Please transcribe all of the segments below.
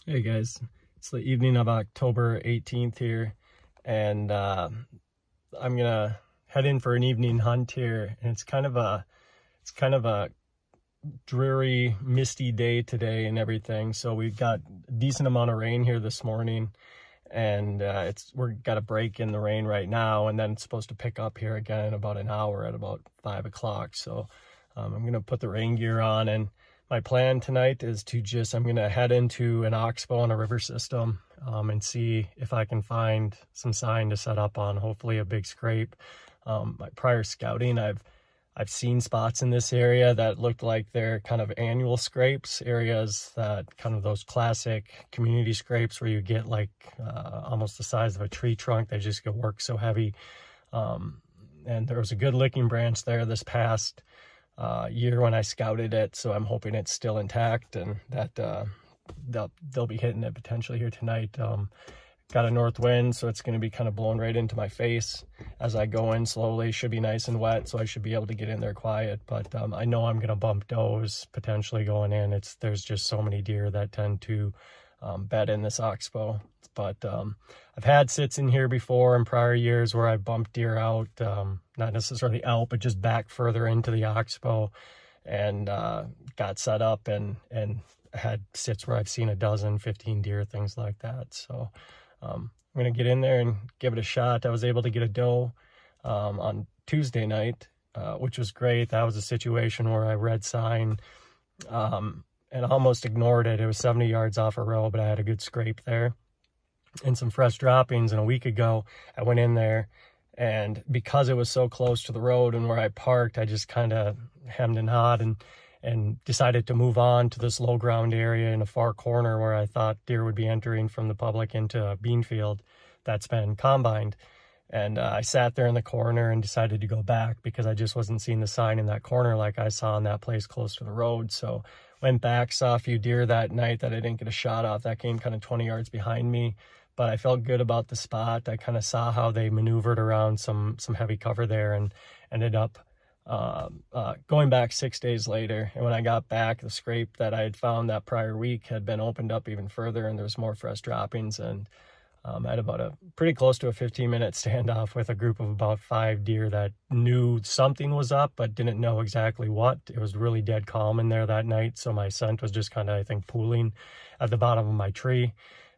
Hey guys, it's the evening of October 18th here, and I'm gonna head in for an evening hunt here, and it's kind of a dreary, misty day today and everything. So we've got a decent amount of rain here this morning, and we're got a break in the rain right now, and then it's supposed to pick up here again in about an hour at about 5 o'clock. So I'm gonna put the rain gear on, and my plan tonight is I'm going to head into an oxbow on a river system and see if I can find some sign to set up on, hopefully a big scrape. My prior scouting, I've seen spots in this area that looked like they're kind of annual scrapes, areas that kind of those classic community scrapes where you get like almost the size of a tree trunk. They just get work so heavy. And there was a good licking branch there this past year when I scouted it, so I'm hoping it's still intact and that they'll be hitting it potentially here tonight. Got a north wind, so it's going to be kind of blowing right into my face as I go in slowly. Should be nice and wet, so I should be able to get in there quiet, but I know I'm going to bump does potentially going in. There's just so many deer that tend to bed in this oxbow. But I've had sits in here before in prior years where I bumped deer out, not necessarily out, but just back further into the oxbow, and got set up and had sits where I've seen 12, 15 deer, things like that. So I'm going to get in there and give it a shot. I was able to get a doe on Tuesday night, which was great. That was a situation where I read sign and almost ignored it. It was 70 yards off a row, but I had a good scrape there and some fresh droppings. And a week ago, I went in there, and because it was so close to the road and where I parked, I just kind of hemmed and hawed and decided to move on to this low ground area in a far corner where I thought deer would be entering from the public into a bean field that's been combined. And I sat there in the corner and decided to go back because I just wasn't seeing the sign in that corner like I saw in that place close to the road. So went back, saw a few deer that night that I didn't get a shot off. That came kind of 20 yards behind me, but I felt good about the spot. I kind of saw how they maneuvered around some heavy cover there and ended up going back 6 days later. And when I got back, the scrape that I had found that prior week had been opened up even further, and there was more fresh droppings. And I had about pretty close to a 15-minute standoff with a group of about 5 deer that knew something was up, but didn't know exactly what. It was really dead calm in there that night, so my scent was just kind of, I think, pooling at the bottom of my tree.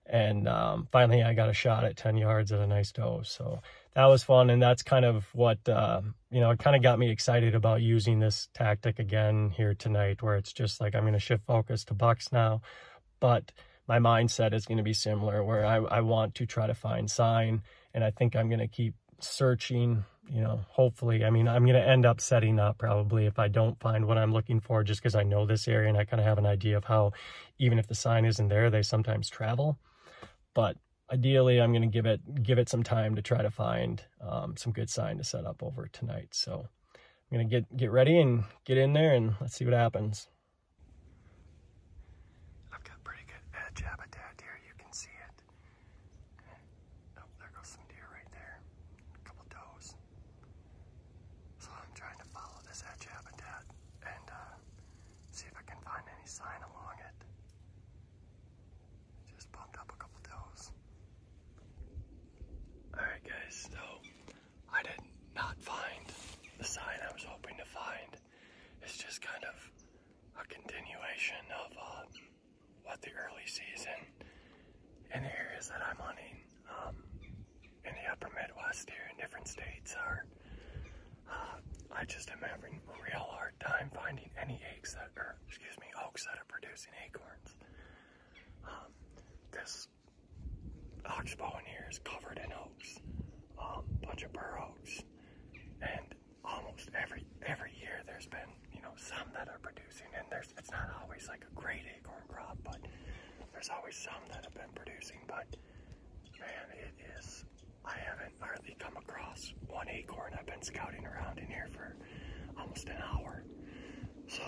And finally, I got a shot at 10 yards at a nice doe. So that was fun, and that's kind of what, it kind of got me excited about using this tactic again here tonight, where it's just like I'm going to shift focus to bucks now, but my mindset is going to be similar, where I want to try to find sign, and I think I'm going to keep searching, hopefully. I mean, I'm going to end up setting up probably if I don't find what I'm looking for, just because I know this area and I kind of have an idea of how, even if the sign isn't there, they sometimes travel. But ideally, I'm going to give it some time to try to find some good sign to set up over tonight. So I'm going to get ready and get in there, and let's see what happens. Habitat here, you can see it. Oh, there goes some deer right there. A couple does. So I'm trying to follow this edge habitat and see if I can find any sign along it. Just bumped up a couple does. Alright guys, so I did not find the sign I was hoping to find. It's just kind of a continuation of what the early season in the areas that I'm hunting in the upper Midwest here in different states are. I just am having a real hard time finding any oaks that are producing acorns. This oxbow in here is covered in oaks, bunch of bur oaks, and almost every year there's been some that are producing, and it's not always like a great acorn crop, but there's always some that have been producing. But man, I haven't hardly come across one acorn. I've been scouting around in here for almost an hour, so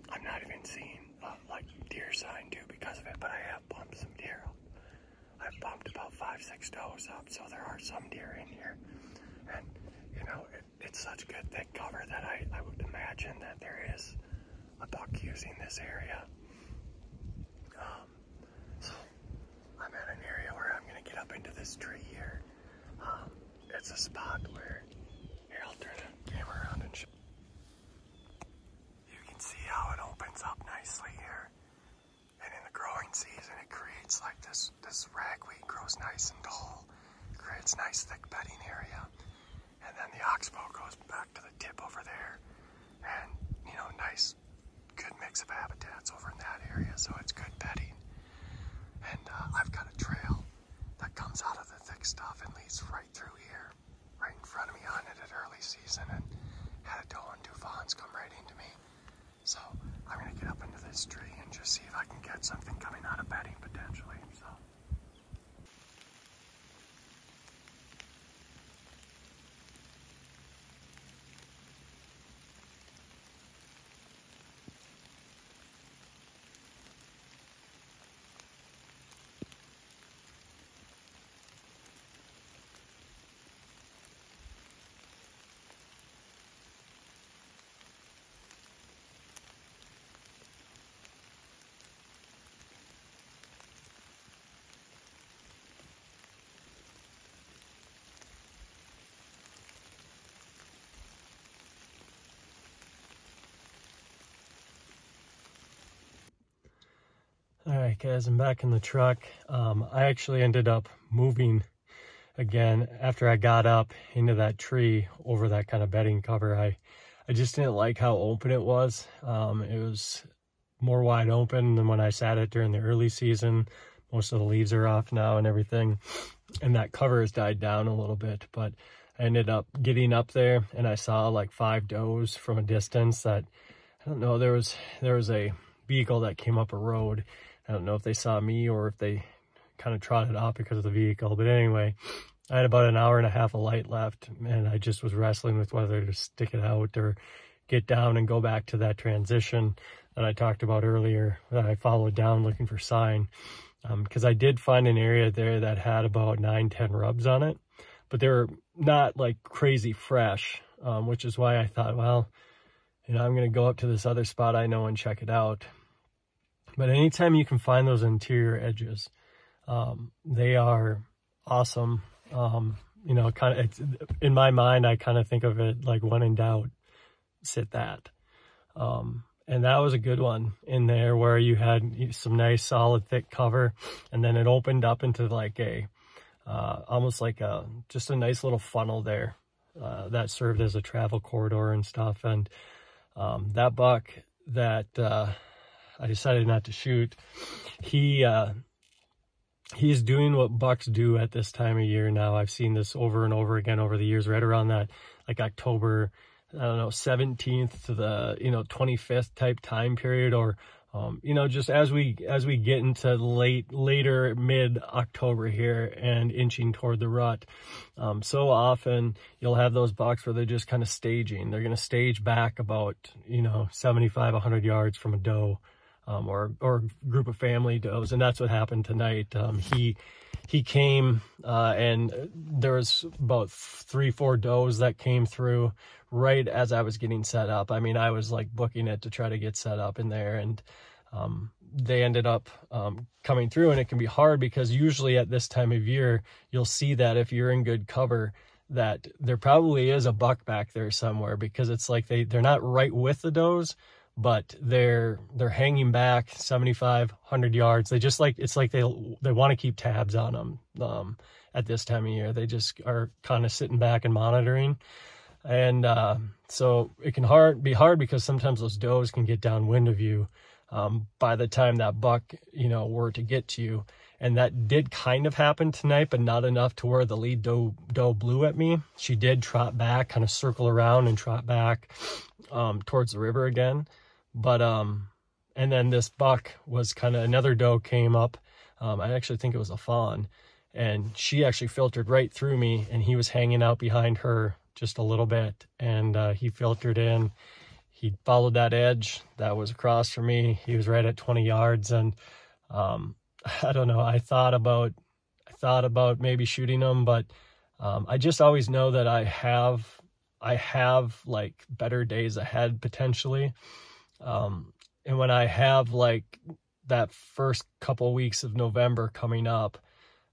I'm not even seeing like deer sign too because of it. But I have bumped some deer up. I've bumped about 5-6 does up, so there are some deer in here, and it's such good thick cover that I would imagine that there is a buck using this area. So this tree here. It's a spot where, here, I'll turn the camera around and show. You can see how it opens up nicely here. And in the growing season, it creates like this ragweed grows nice and tall. It creates nice thick bedding area. And then the oxbow goes back to the tip over there. And, you know, nice, good mix of habitats over in that area. So it's good bedding. And I've got a trail that comes out of the thick stuff and leads right through here, right in front of me on it at early season, and had a doe and 2 fawns come right into me. So I'm gonna get up into this tree and just see if I can get something coming out of bedding potentially. So. All right, guys, I'm back in the truck. I actually ended up moving again after I got up into that tree over that kind of bedding cover. I just didn't like how open it was. It was more wide open than when I sat it during the early season. Most of the leaves are off now and everything, and that cover has died down a little bit. But I ended up getting up there, and I saw like 5 does from a distance that, I don't know, there was a vehicle that came up a road. I don't know if they saw me or if they kind of trotted off because of the vehicle. But anyway, I had about an hour and a half of light left, and I just was wrestling with whether to stick it out or get down and go back to that transition that I talked about earlier, that I followed down looking for sign. Because I did find an area there that had about 9-10 rubs on it, but they were not like crazy fresh, which is why I thought, well, you know, I'm going to go up to this other spot I know and check it out. But anytime you can find those interior edges, they are awesome. You know, kind of, in my mind, I kind of think of it like, when in doubt, sit that. And that was a good one in there where you had some nice solid thick cover, and then it opened up into like a almost like just a nice little funnel there that served as a travel corridor and stuff. And that buck that I decided not to shoot, he's doing what bucks do at this time of year now. I've seen this over and over again over the years, right around that like October, I don't know, 17th to the, you know, 25th type time period, or you know, just as we get into later mid-October here and inching toward the rut, so often you'll have those bucks where they're just kind of staging. They're going to stage back about, you know, 75, 100 yards from a doe, or a group of family does, and that's what happened tonight. He came, and there was about 3-4 does that came through right as I was getting set up. I mean, I was like booking it to try to get set up in there, and they ended up coming through. And it can be hard because usually at this time of year, you'll see that if you're in good cover, that there probably is a buck back there somewhere, because it's like they're not right with the does, but they're hanging back 75, 100 yards. They just like, it's like they want to keep tabs on them at this time of year. They just are kind of sitting back and monitoring. And so it can be hard because sometimes those does can get downwind of you by the time that buck, you know, were to get to you. And that did kind of happen tonight, but not enough to where the lead doe blew at me. She did trot back, kind of circle around and trot back towards the river again. But and then this buck was kind of, another doe came up. I actually think it was a fawn, and she actually filtered right through me, and he was hanging out behind her just a little bit, and he filtered in. He followed that edge that was across from me. He was right at 20 yards, and I don't know, I thought about maybe shooting him, but I just always know that I have like better days ahead potentially. And when I have like that first couple weeks of November coming up,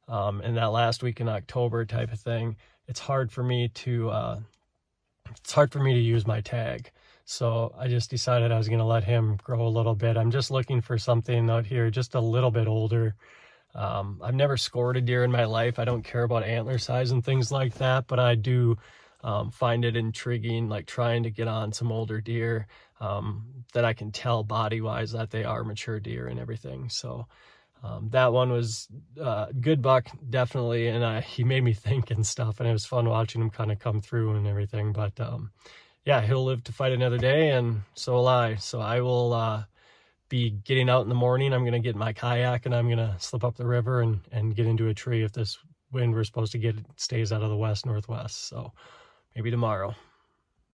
in that last week in October type of thing, it's hard for me to use my tag. So I just decided I was going to let him grow a little bit. I'm just looking for something out here just a little bit older. I've never scored a deer in my life. I don't care about antler size and things like that, but I do find it intriguing, like trying to get on some older deer that I can tell body-wise that they are mature deer and everything. So that one was good buck, definitely, and he made me think and stuff, and it was fun watching him kind of come through and everything. But yeah, he'll live to fight another day, and so will I. So I will be getting out in the morning. I'm going to get my kayak, and I'm going to slip up the river and get into a tree if this wind we're supposed to get stays out of the west-northwest. So maybe tomorrow.